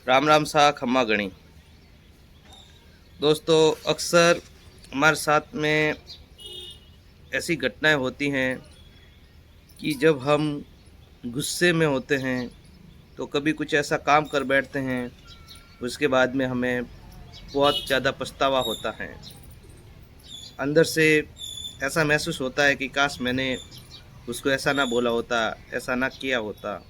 राम राम सा खम्मा गणी। दोस्तों, अक्सर हमारे साथ में ऐसी घटनाएं होती हैं कि जब हम गुस्से में होते हैं तो कभी कुछ ऐसा काम कर बैठते हैं, उसके बाद में हमें बहुत ज़्यादा पछतावा होता है। अंदर से ऐसा महसूस होता है कि काश मैंने उसको ऐसा ना बोला होता, ऐसा ना किया होता।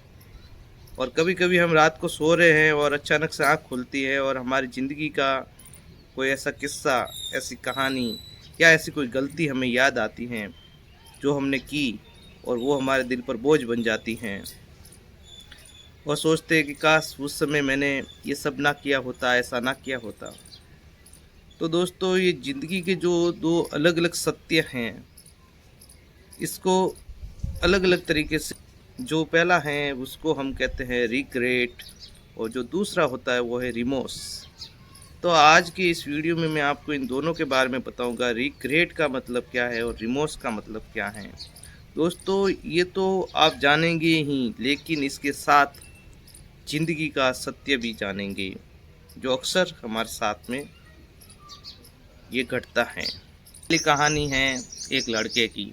और कभी कभी हम रात को सो रहे हैं और अचानक से आँख खुलती है और हमारी ज़िंदगी का कोई ऐसा किस्सा, ऐसी कहानी या ऐसी कोई गलती हमें याद आती हैं जो हमने की, और वो हमारे दिल पर बोझ बन जाती हैं और सोचते हैं कि काश उस समय मैंने ये सब ना किया होता, ऐसा ना किया होता। तो दोस्तों, ये ज़िंदगी के जो दो अलग अलग सत्य हैं, इसको अलग अलग तरीके से, जो पहला है उसको हम कहते हैं रिग्रेट, और जो दूसरा होता है वो है रिमोर्स। तो आज की इस वीडियो में मैं आपको इन दोनों के बारे में बताऊंगा, रिग्रेट का मतलब क्या है और रिमोर्स का मतलब क्या है। दोस्तों, ये तो आप जानेंगे ही, लेकिन इसके साथ ज़िंदगी का सत्य भी जानेंगे जो अक्सर हमारे साथ में ये घटता है। पहली कहानी है एक लड़के की,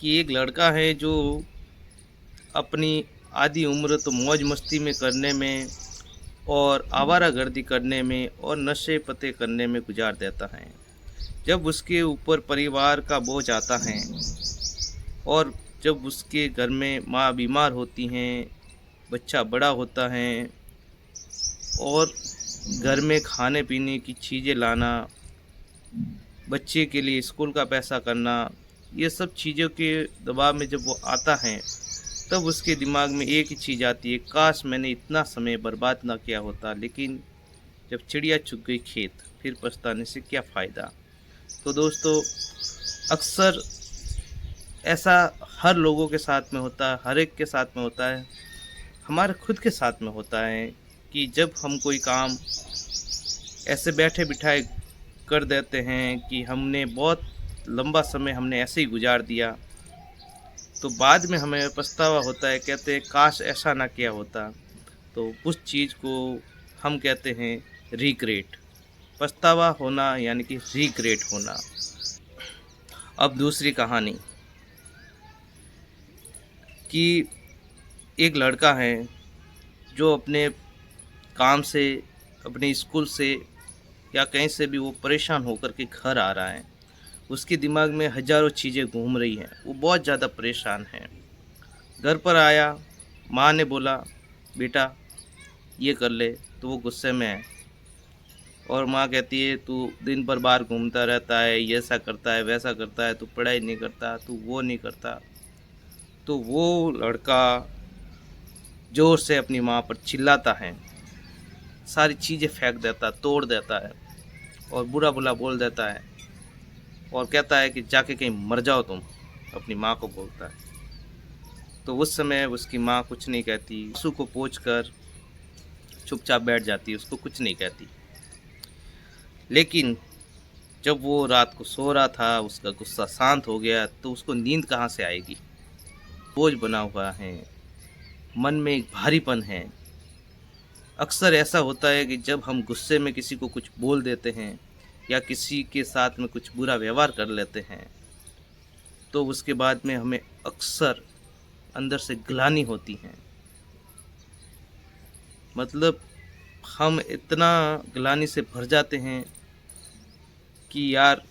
कि एक लड़का है जो अपनी आधी उम्र तो मौज मस्ती में करने में और आवारागर्दी करने में और नशे पते करने में गुजार देता है। जब उसके ऊपर परिवार का बोझ आता है और जब उसके घर में माँ बीमार होती हैं, बच्चा बड़ा होता है और घर में खाने पीने की चीज़ें लाना, बच्चे के लिए स्कूल का पैसा करना, ये सब चीज़ों के दबाव में जब वो आता है, तब उसके दिमाग में एक ही चीज़ आती है, काश मैंने इतना समय बर्बाद ना किया होता। लेकिन जब चिड़िया चुग गई खेत, फिर पछताने से क्या फ़ायदा। तो दोस्तों, अक्सर ऐसा हर लोगों के साथ में होता है, हर एक के साथ में होता है, हमारे खुद के साथ में होता है कि जब हम कोई काम ऐसे बैठे बिठाए कर देते हैं कि हमने बहुत लंबा समय हमने ऐसे ही गुजार दिया, तो बाद में हमें पछतावा होता है, कहते हैं काश ऐसा ना किया होता। तो उस चीज़ को हम कहते हैं रिग्रेट। पछतावा होना यानी कि रिग्रेट होना। अब दूसरी कहानी, कि एक लड़का है जो अपने काम से, अपने स्कूल से या कहीं से भी वो परेशान होकर के घर आ रहा है। उसके दिमाग में हज़ारों चीज़ें घूम रही हैं, वो बहुत ज़्यादा परेशान है। घर पर आया, माँ ने बोला बेटा ये कर ले, तो वो गुस्से में है और माँ कहती है तू दिन भर बाहर घूमता रहता है, ये ऐसा करता है, वैसा करता है, तू पढ़ाई नहीं करता, तू वो नहीं करता। तो वो लड़का ज़ोर से अपनी माँ पर चिल्लाता है, सारी चीज़ें फेंक देता, तोड़ देता है और बुरा बुरा बोल देता है और कहता है कि जाके कहीं मर जाओ तुम, अपनी माँ को बोलता है। तो उस समय उसकी माँ कुछ नहीं कहती, आंसू को पोंछ कर चुपचाप बैठ जाती है, उसको कुछ नहीं कहती। लेकिन जब वो रात को सो रहा था, उसका गुस्सा शांत हो गया, तो उसको नींद कहाँ से आएगी। बोझ बना हुआ है, मन में एक भारीपन है। अक्सर ऐसा होता है कि जब हम गुस्से में किसी को कुछ बोल देते हैं या किसी के साथ में कुछ बुरा व्यवहार कर लेते हैं, तो उसके बाद में हमें अक्सर अंदर से ग्लानि होती है। मतलब हम इतना ग्लानि से भर जाते हैं कि यार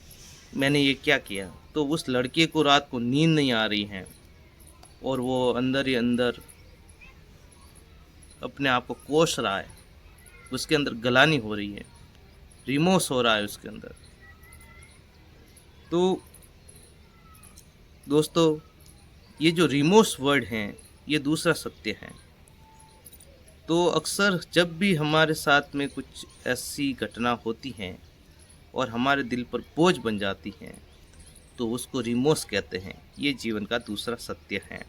मैंने ये क्या किया। तो उस लड़के को रात को नींद नहीं आ रही है और वो अंदर ही अंदर अपने आप को कोस रहा है, उसके अंदर ग्लानि हो रही है, रिमोर्स हो रहा है उसके अंदर। तो दोस्तों, ये जो रिमोर्स वर्ड हैं, ये दूसरा सत्य है। तो अक्सर जब भी हमारे साथ में कुछ ऐसी घटना होती हैं और हमारे दिल पर बोझ बन जाती हैं, तो उसको रिमोर्स कहते हैं। ये जीवन का दूसरा सत्य है।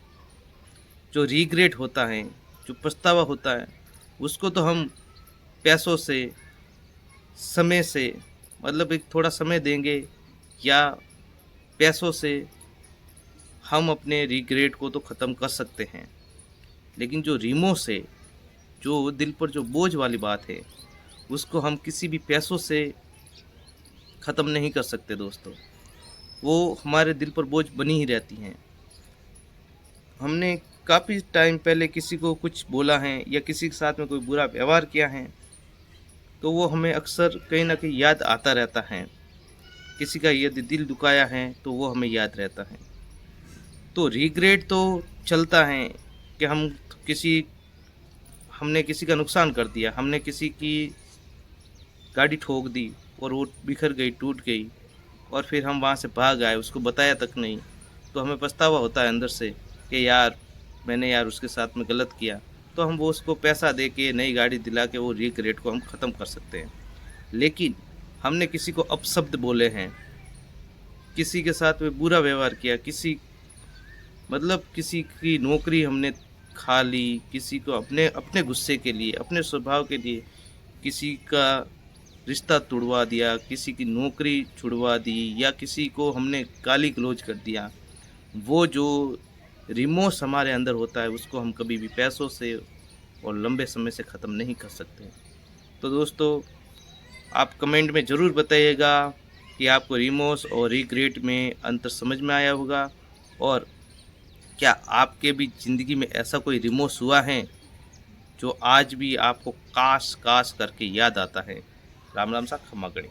जो रिग्रेट होता है, जो पछतावा होता है, उसको तो हम पैसों से, समय से, मतलब एक थोड़ा समय देंगे या पैसों से हम अपने रिग्रेट को तो ख़त्म कर सकते हैं। लेकिन जो रिमोर्स है, जो दिल पर जो बोझ वाली बात है, उसको हम किसी भी पैसों से ख़त्म नहीं कर सकते दोस्तों। वो हमारे दिल पर बोझ बनी ही रहती हैं। हमने काफ़ी टाइम पहले किसी को कुछ बोला है या किसी के साथ में कोई बुरा व्यवहार किया है, तो वो हमें अक्सर कहीं न कहीं याद आता रहता है। किसी का यदि दिल दुखाया है, तो वो हमें याद रहता है। तो रिग्रेट तो चलता है कि किसी हमने किसी का नुकसान कर दिया, हमने किसी की गाड़ी ठोक दी और वो बिखर गई, टूट गई और फिर हम वहाँ से भाग आए, उसको बताया तक नहीं। तो हमें पछतावा होता है अंदर से कि यार मैंने यार उसके साथ में गलत किया। तो हम वो उसको पैसा दे के नई गाड़ी दिला के वो रिग्रेट को हम ख़त्म कर सकते हैं। लेकिन हमने किसी को अपशब्द बोले हैं, किसी के साथ में बुरा व्यवहार किया, किसी की नौकरी हमने खा ली, किसी को अपने अपने गुस्से के लिए, अपने स्वभाव के लिए किसी का रिश्ता तोड़वा दिया, किसी की नौकरी छुड़वा दी या किसी को हमने गाली गलौज कर दिया। वो जो रिमोर्स हमारे अंदर होता है, उसको हम कभी भी पैसों से और लंबे समय से ख़त्म नहीं कर सकते। तो दोस्तों, आप कमेंट में ज़रूर बताइएगा कि आपको रिमोर्स और रिग्रेट में अंतर समझ में आया होगा, और क्या आपके भी ज़िंदगी में ऐसा कोई रिमोर्स हुआ है जो आज भी आपको काश काश करके याद आता है। राम राम सा खमा गणी।